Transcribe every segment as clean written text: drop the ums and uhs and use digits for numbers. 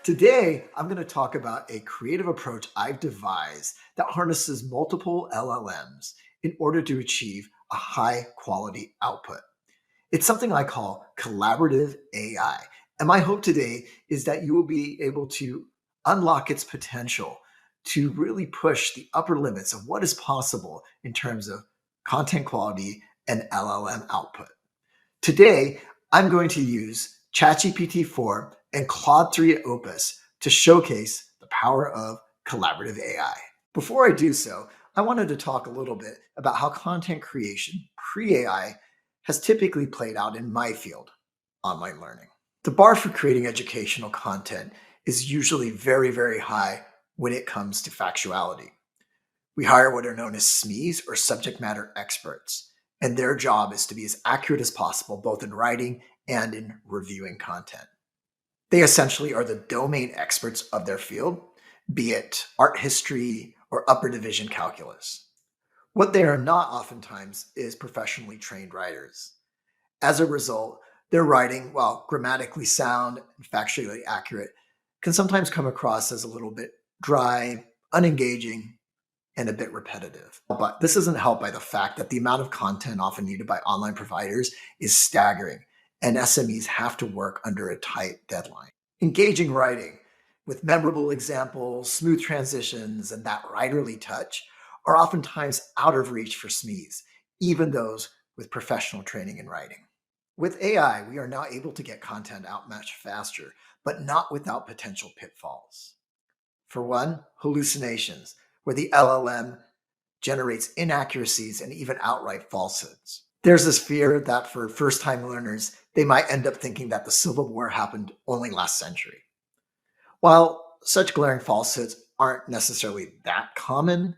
Today, I'm going to talk about a creative approach I've devised that harnesses multiple LLMs in order to achieve a high quality output. It's something I call collaborative AI. And my hope today is that you will be able to unlock its potential to really push the upper limits of what is possible in terms of content quality and LLM output. Today, I'm going to use ChatGPT 4 and Claude 3 Opus to showcase the power of collaborative AI. Before I do so, I wanted to talk a little bit about how content creation pre-AI has typically played out in my field, online learning. The bar for creating educational content is usually very, very high when it comes to factuality. We hire what are known as SMEs, or subject matter experts, and their job is to be as accurate as possible, both in writing and in reviewing content. They essentially are the domain experts of their field, be it art history or upper division calculus. What they are not oftentimes is professionally trained writers. As a result, their writing, while grammatically sound and factually accurate, can sometimes come across as a little bit dry, unengaging, and a bit repetitive. But this isn't helped by the fact that the amount of content often needed by online providers is staggering, and SMEs have to work under a tight deadline. Engaging writing with memorable examples, smooth transitions, and that writerly touch are oftentimes out of reach for SMEs, even those with professional training in writing. With AI, we are now able to get content out much faster, but not without potential pitfalls. For one, hallucinations, where the LLM generates inaccuracies and even outright falsehoods. There's this fear that for first-time learners, they might end up thinking that the Civil War happened only last century. While such glaring falsehoods aren't necessarily that common,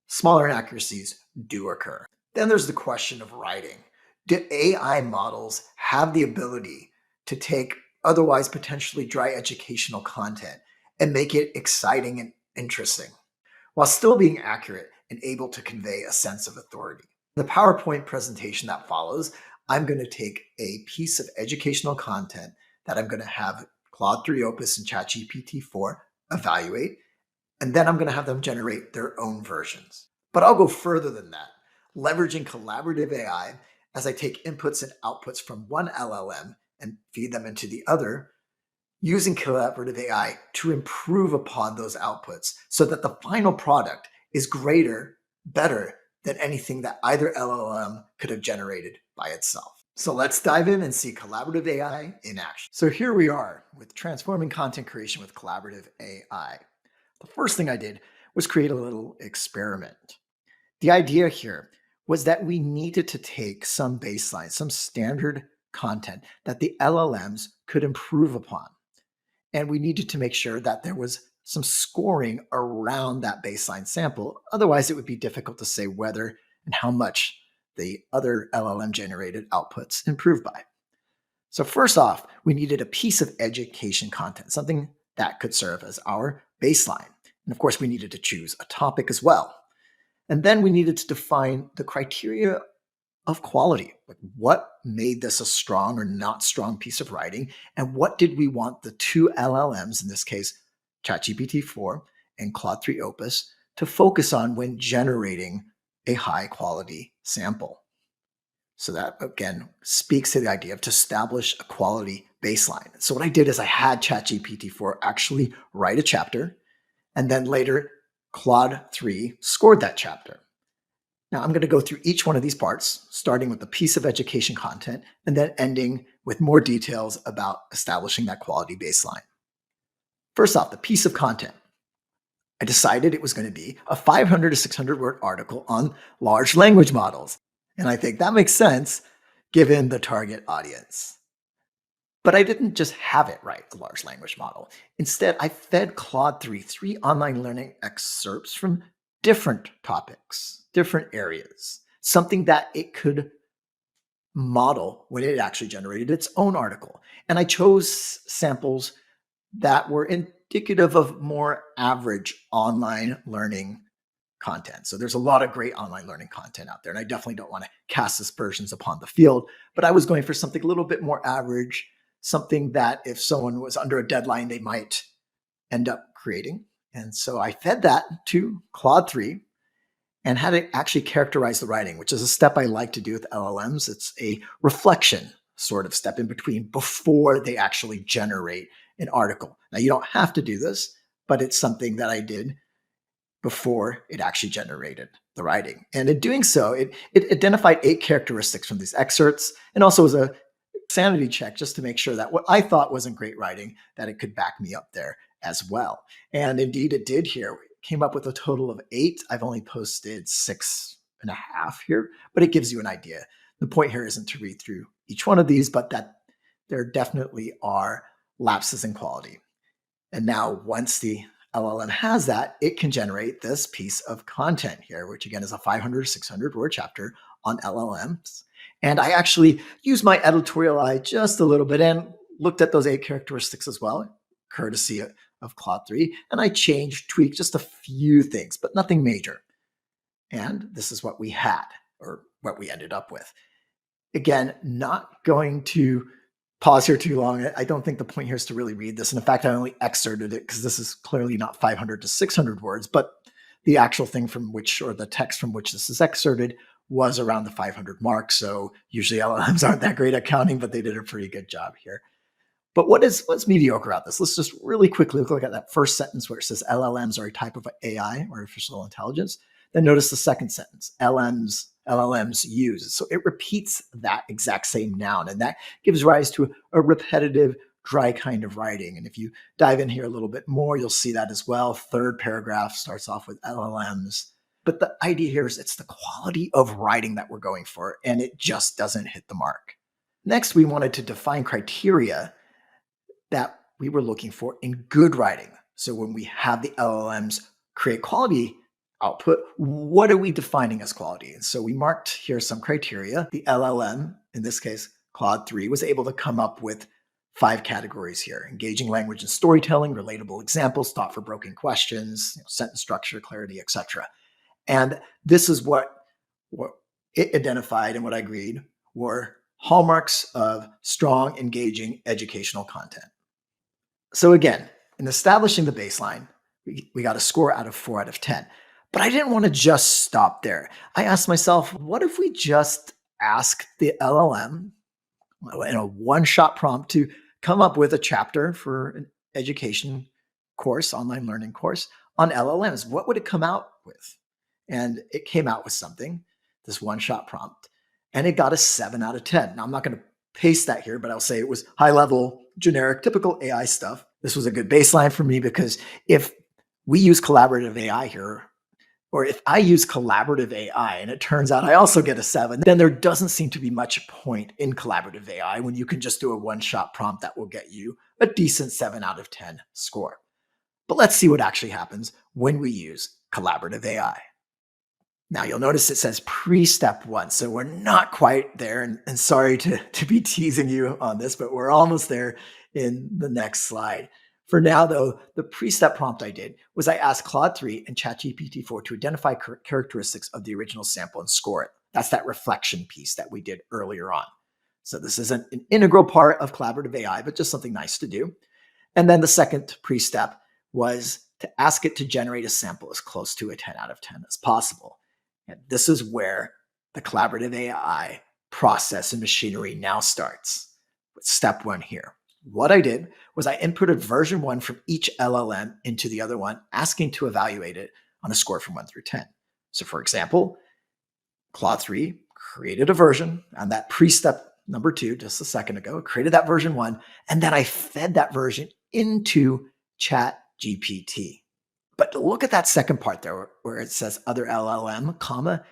smaller inaccuracies do occur. Then there's the question of writing. Do AI models have the ability to take otherwise potentially dry educational content and make it exciting and interesting, while still being accurate and able to convey a sense of authority? In the PowerPoint presentation that follows, I'm going to take a piece of educational content that I'm going to have Claude 3 Opus and ChatGPT 4 evaluate, and then I'm going to have them generate their own versions. But I'll go further than that, leveraging collaborative AI as I take inputs and outputs from one LLM and feed them into the other, using collaborative AI to improve upon those outputs so that the final product is greater, better than anything that either LLM could have generated by itself. So let's dive in and see collaborative AI in action. So here we are with transforming content creation with collaborative AI. The first thing I did was create a little experiment. The idea here was that we needed to take some baseline, some standard content that the LLMs could improve upon. And we needed to make sure that there was some scoring around that baseline sample. Otherwise, it would be difficult to say whether and how much the other LLM generated outputs improved by. So first off, we needed a piece of education content, something that could serve as our baseline. And of course, we needed to choose a topic as well. And then we needed to define the criteria of quality. Like, what made this a strong or not strong piece of writing? And what did we want the two LLMs, in this case, ChatGPT 4 and Claude 3 Opus, to focus on when generating a high quality sample? So that, again, speaks to the idea of to establish a quality baseline. So what I did is I had ChatGPT 4 actually write a chapter, and then later Claude 3 scored that chapter. Now I'm going to go through each one of these parts, starting with the piece of education content and then ending with more details about establishing that quality baseline. First off, the piece of content. I decided it was going to be a 500 to 600 word article on large language models. And I think that makes sense given the target audience. But I didn't just have it write a large language model. Instead, I fed Claude 3 3 online learning excerpts from different topics, different areas, something that it could model when it actually generated its own article. And I chose samples that were indicative of more average online learning content. So there's a lot of great online learning content out there, and I definitely don't want to cast aspersions upon the field, but I was going for something a little bit more average, something that if someone was under a deadline, they might end up creating. And so I fed that to Claude 3 and had it actually characterize the writing, which is a step I like to do with LLMs. It's a reflection sort of step in between before they actually generate an article. Now, you don't have to do this, but it's something that I did before it actually generated the writing. And in doing so, it identified 8 characteristics from these excerpts and also was a sanity check just to make sure that what I thought wasn't great writing, that it could back me up there as well. And indeed it did here. It came up with a total of 8. I've only posted 6.5 here, but it gives you an idea. The point here isn't to read through each one of these, but that there definitely are lapses in quality. And now once the LLM has that, it can generate this piece of content here, which again is a 500 or 600 word chapter on LLMs. And I actually used my editorial eye just a little bit and looked at those 8 characteristics as well, courtesy of Claude 3. And I changed, tweaked just a few things, but nothing major. And this is what we had, or what we ended up with. Again, not going to pause here too long. I don't think the point here is to really read this. And in fact, I only excerpted it because this is clearly not 500 to 600 words, but the actual thing from which, or the text from which this is excerpted, was around the 500 mark. So usually LLMs aren't that great at counting, but they did a pretty good job here. But what's mediocre about this? Let's just really quickly look at that first sentence where it says LLMs are a type of AI, artificial intelligence. Then notice the second sentence, LLMs use. So it repeats that exact same noun, and that gives rise to a repetitive, dry kind of writing. And if you dive in here a little bit more, you'll see that as well. Third paragraph starts off with LLMs. But the idea here is it's the quality of writing that we're going for, and it just doesn't hit the mark. Next, we wanted to define criteria that we were looking for in good writing. So when we have the LLMs create quality output, what are we defining as quality? And so we marked here some criteria. The LLM, in this case, Claude 3, was able to come up with 5 categories here: engaging language and storytelling, relatable examples, thought-provoking questions, sentence structure, clarity, etc. And this is what it identified and what I agreed were hallmarks of strong, engaging educational content. So again, in establishing the baseline, we got a score out of 4 out of 10. But I didn't want to just stop there. I asked myself, what if we just asked the LLM in a one-shot prompt to come up with a chapter for an education course, online learning course on LLMs? What would it come out with? And it came out with something, this one-shot prompt, and it got a 7 out of 10. Now, I'm not going to paste that here, but I'll say it was high-level, generic, typical AI stuff. This was a good baseline for me because if we use collaborative AI here, or if I use collaborative AI and it turns out I also get a 7, then there doesn't seem to be much point in collaborative AI when you can just do a one-shot prompt that will get you a decent 7 out of 10 score. But let's see what actually happens when we use collaborative AI. Now you'll notice it says pre-step 1, so we're not quite there, and sorry to be teasing you on this, but we're almost there in the next slide. For now, though, the pre-step prompt I did was I asked Claude 3 and chatgpt 4 to identify characteristics of the original sample and score it. That's that reflection piece that we did earlier on. So this isn't an integral part of collaborative AI, but just something nice to do. And then the second pre-step was to ask it to generate a sample as close to a 10 out of 10 as possible. And this is where the collaborative AI process and machinery now starts with step 1 here. What I did was I inputted version 1 from each LLM into the other one, asking to evaluate it on a score from 1 through 10. So for example, Claude 3 created a version on that pre-step number 2 just a second ago, created that version 1, and then I fed that version into ChatGPT. But look at that second part there where it says other LLM, comma,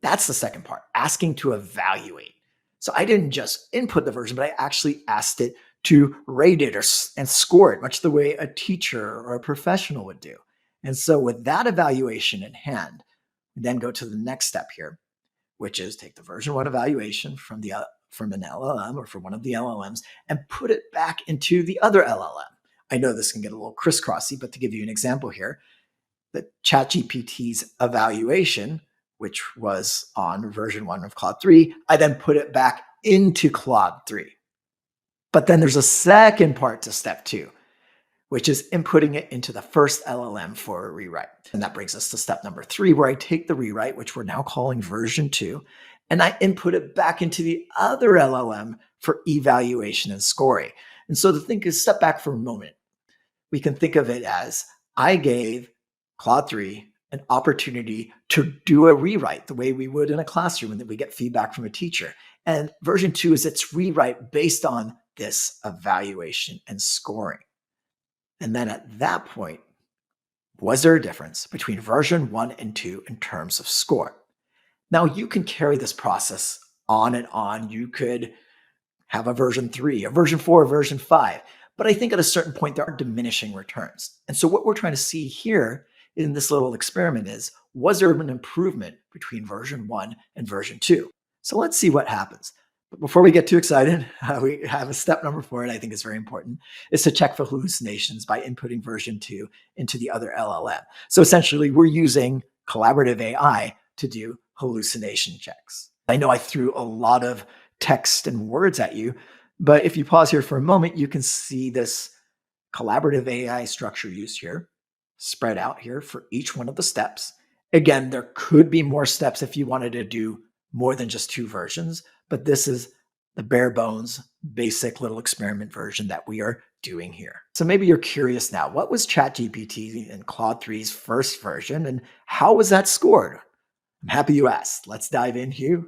that's the second part, asking to evaluate. So I didn't just input the version, but I actually asked it to rate it and score it, much the way a teacher or a professional would do. And so with that evaluation in hand, we then go to the next step here, which is take the version 1 evaluation from an LLM or from one of the LLMs and put it back into the other LLM. I know this can get a little crisscrossy, but to give you an example here, the ChatGPT's evaluation, which was on version 1 of Claude 3, I then put it back into Claude 3. But then there's a second part to step 2, which is inputting it into the first LLM for a rewrite. And that brings us to step number 3, where I take the rewrite, which we're now calling version 2, and I input it back into the other LLM for evaluation and scoring. And so the thing is, step back for a moment. We can think of it as I gave Claude 3 an opportunity to do a rewrite the way we would in a classroom and that we get feedback from a teacher. And version 2 is its rewrite based on this evaluation and scoring. And then at that point, was there a difference between version 1 and 2 in terms of score? Now you can carry this process on and on. You could have a version 3, a version 4, a version 5. But I think at a certain point, there are diminishing returns. And so what we're trying to see here in this little experiment is, was there an improvement between version 1 and version 2? So let's see what happens. But before we get too excited, we have a step number 4, and I think is very important, is to check for hallucinations by inputting version 2 into the other LLM. So essentially, we're using collaborative AI to do hallucination checks. I know I threw a lot of text and words at you, but if you pause here for a moment, you can see this collaborative AI structure used here, spread out here for each one of the steps. Again, there could be more steps if you wanted to do more than just 2 versions, but this is the bare bones, basic little experiment version that we are doing here. So maybe you're curious now, what was ChatGPT and Claude 3's first version, and how was that scored? I'm happy you asked. Let's dive in here.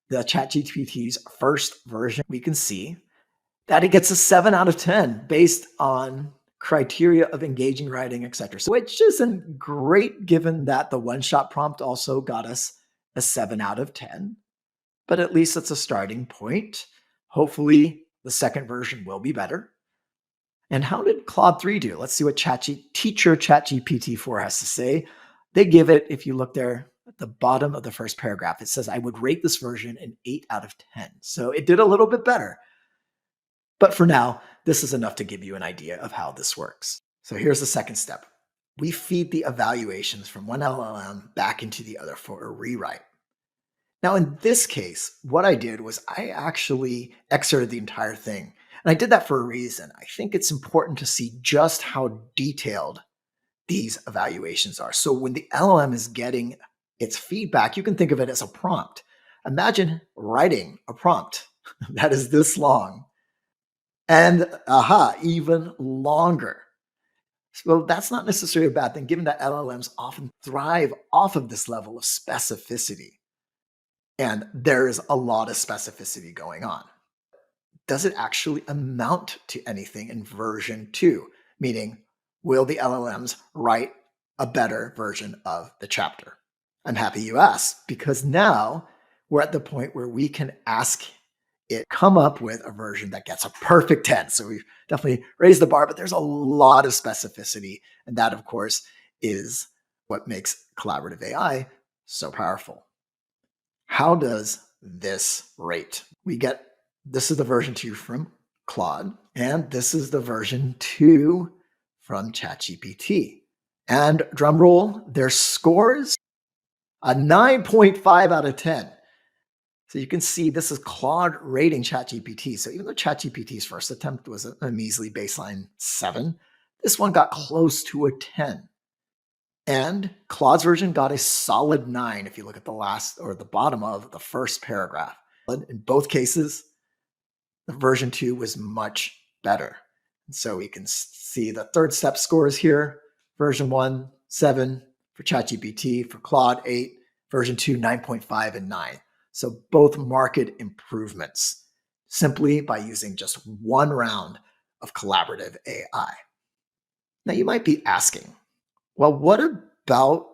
The ChatGPT's first version, we can see that it gets a 7 out of 10 based on criteria of engaging writing, etc. So which isn't great given that the one-shot prompt also got us a 7 out of 10, but at least it's a starting point. Hopefully the second version will be better. And how did Claude 3 do? Let's see what teacher ChatGPT 4 has to say. They give it, if you look there at the bottom of the first paragraph, it says, I would rate this version an 8 out of 10. So it did a little bit better. But for now, this is enough to give you an idea of how this works. So here's the second step. We feed the evaluations from one LLM back into the other for a rewrite. Now, in this case, what I did was I actually excerpted the entire thing. And I did that for a reason. I think it's important to see just how detailed these evaluations are. So when the LLM is getting its feedback, you can think of it as a prompt. Imagine writing a prompt that is this long and even longer. So that's not necessarily a bad thing, given that LLMs often thrive off of this level of specificity. And there is a lot of specificity going on. Does it actually amount to anything in version 2? Meaning, will the LLMs write a better version of the chapter? I'm happy you asked, because now we're at the point where we can ask it come up with a version that gets a perfect 10. So we've definitely raised the bar, but there's a lot of specificity. And that, of course, is what makes collaborative AI so powerful. How does this rate? This is the version 2 from Claude, and this is the version 2 from ChatGPT. And drum roll, their scores, a 9.5 out of 10. So you can see this is Claude rating ChatGPT. So even though ChatGPT's first attempt was a measly baseline 7, this one got close to a 10. And Claude's version got a solid 9 if you look at the last or the bottom of the first paragraph. In both cases, the version 2 was much better. And so we can see the third step scores here. Version 1, 7 for ChatGPT, for Claude 8, version 2, 9.5 and 9. So both market improvements simply by using just one round of collaborative AI. Now you might be asking, well, what about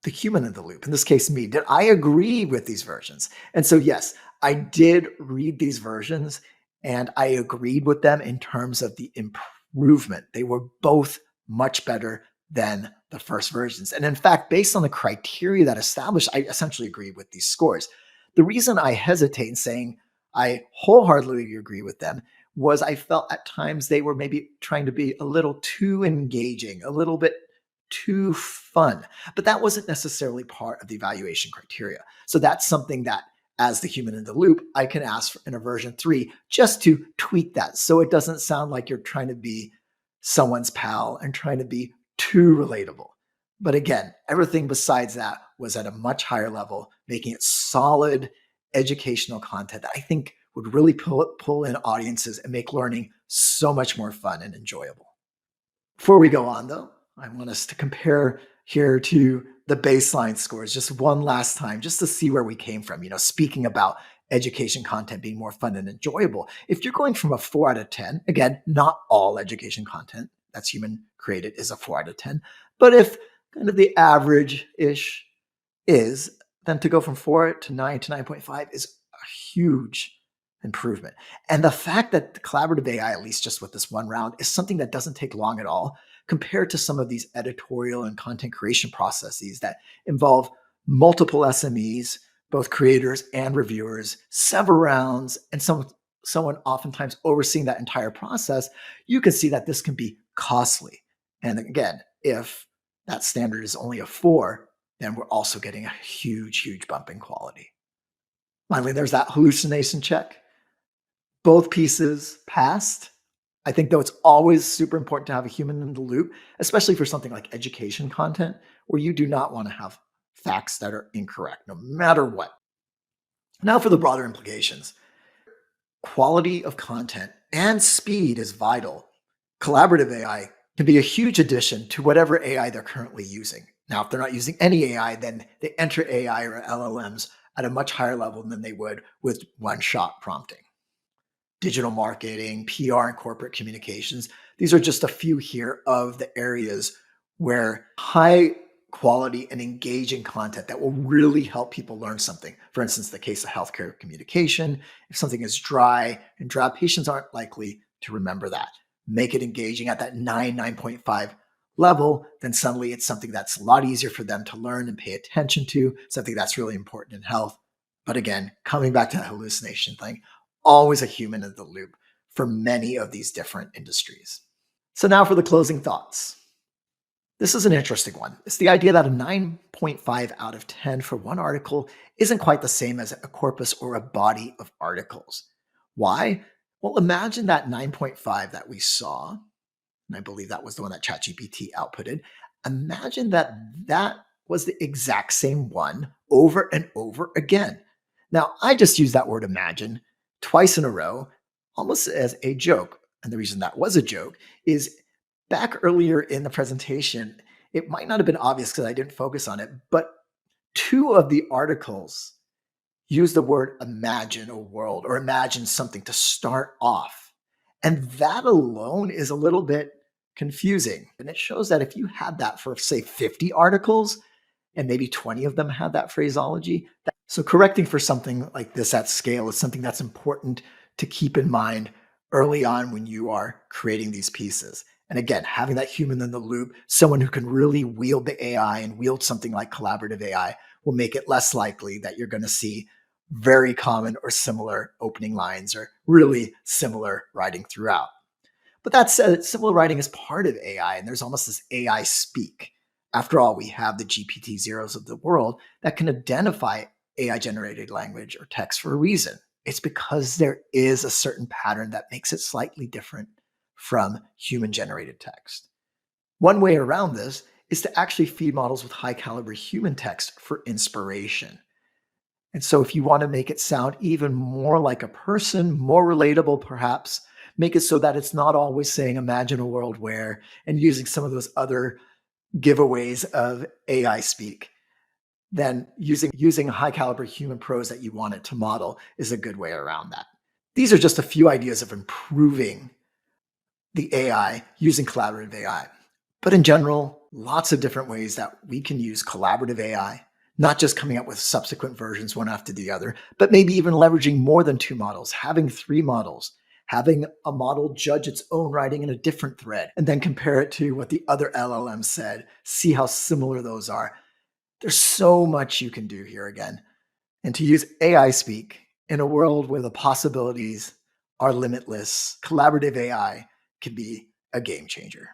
the human in the loop? In this case, me. Did I agree with these versions? And so, yes, I did read these versions and I agreed with them in terms of the improvement. They were both much better than the first versions. And in fact, based on the criteria that established, I essentially agreed with these scores. The reason I hesitate in saying I wholeheartedly agree with them was I felt at times they were maybe trying to be a little too engaging, a little bit too fun. But that wasn't necessarily part of the evaluation criteria. So that's something that, as the human in the loop, I can ask in a version 3 just to tweak that so it doesn't sound like you're trying to be someone's pal and trying to be too relatable. But again, everything besides that was at a much higher level, making it solid educational content that I think would really pull in audiences and make learning so much more fun and enjoyable. Before we go on, though, I want us to compare here to the baseline scores just one last time, just to see where we came from. Speaking about education content being more fun and enjoyable. If you're going from a 4 out of 10, again, not all education content that's human created is a 4 out of 10, but if kind of the average ish is, then to go from 4 to 9 to 9.5 is a huge improvement. And the fact that the collaborative AI, at least just with this one round, is something that doesn't take long at all compared to some of these editorial and content creation processes that involve multiple SMEs, both creators and reviewers, several rounds, and someone oftentimes overseeing that entire process, you can see that this can be costly. And again, if that standard is only a 4, then we're also getting a huge, huge bump in quality. Finally, there's that hallucination check. Both pieces passed. I think, though, it's always super important to have a human in the loop, especially for something like education content, where you do not want to have facts that are incorrect, no matter what. Now for the broader implications. Quality of content and speed is vital. Collaborative AI can be a huge addition to whatever AI they're currently using. Now, if they're not using any AI, then they enter AI or LLMs at a much higher level than they would with one-shot prompting. Digital marketing, PR, and corporate communications. These are just a few here of the areas where high quality and engaging content that will really help people learn something. For instance, the case of healthcare communication, if something is dry and drab, patients aren't likely to remember that. Make it engaging at that 9.5 level, then suddenly it's something that's a lot easier for them to learn and pay attention to, something that's really important in health. But again, coming back to that hallucination thing, always a human in the loop for many of these different industries. So now for the closing thoughts. This is an interesting one. It's the idea that a 9.5 out of 10 for one article isn't quite the same as a corpus or a body of articles. Why? Well, imagine that 9.5 that we saw, and I believe that was the one that ChatGPT outputted. Imagine that that was the exact same one over and over again. Now, I just use that word imagine twice in a row, almost as a joke. And the reason that was a joke is back earlier in the presentation, it might not have been obvious because I didn't focus on it, but 2 of the articles use the word imagine a world or imagine something to start off. And that alone is a little bit confusing. And it shows that if you had that for, say, 50 articles, and maybe 20 of them had that phraseology. So correcting for something like this at scale is something that's important to keep in mind early on when you are creating these pieces. And again, having that human in the loop, someone who can really wield the AI and wield something like collaborative AI will make it less likely that you're going to see very common or similar opening lines or really similar writing throughout. But that said, similar writing is part of AI, and there's almost this AI speak. After all, we have the GPT zeros of the world that can identify AI generated language or text for a reason. It's because there is a certain pattern that makes it slightly different from human generated text. One way around this is to actually feed models with high caliber human text for inspiration. And so if you want to make it sound even more like a person, more relatable perhaps, make it so that it's not always saying imagine a world where and using some of those other giveaways of AI speak, then using high caliber human prose that you want it to model is a good way around that. These are just a few ideas of improving the AI using collaborative AI. But in general, lots of different ways that we can use collaborative AI, not just coming up with subsequent versions one after the other, but maybe even leveraging more than 2 models, having 3 models, having a model judge its own writing in a different thread, and then compare it to what the other LLM said, see how similar those are. There's so much you can do here again. And to use AI speak in a world where the possibilities are limitless, collaborative AI can be a game changer.